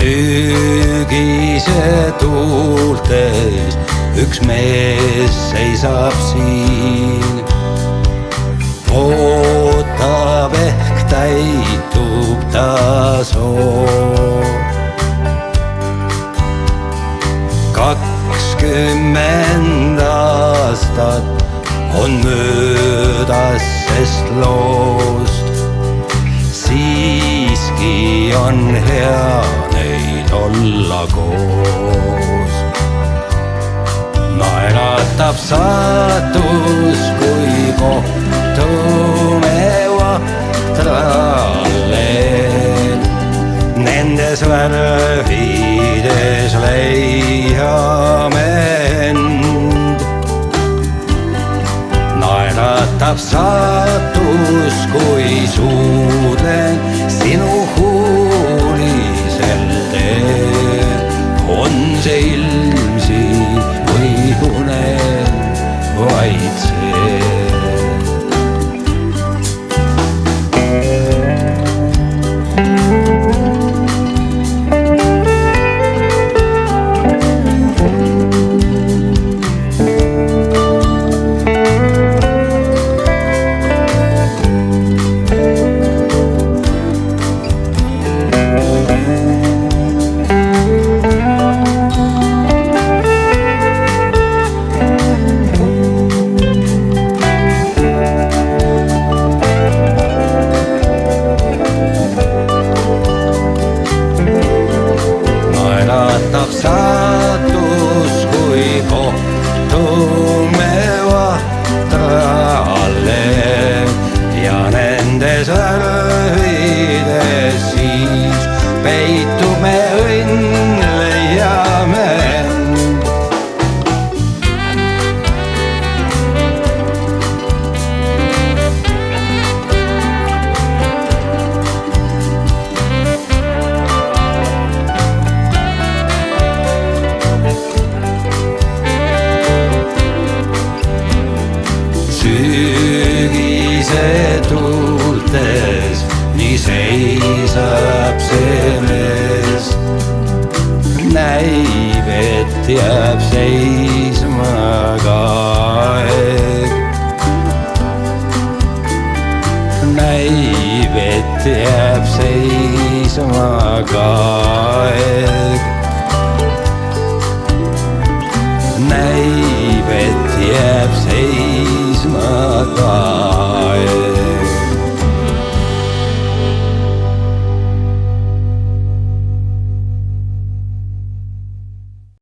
sügise tuultes üks mees seisab siin. Ootab, ehk täitub ta soov. 20 aastat on möödas sest loost. Siiski on hea neid olla koos. Naeratab saatus, kui kohtume vahtralle. Nendes värvides leiame end. Naeratab saatus, kui suudlen sinu huulisel teel. On see ilmsiik või unen vaid see. Saatus, kui kohtume vahtralle ja nendes värvides siis peitume õnn leiame. Sügise tuultes nii seisab see mees. Näib, et jääb seisma ka aeg. Näib, et jääb seisma ka aeg.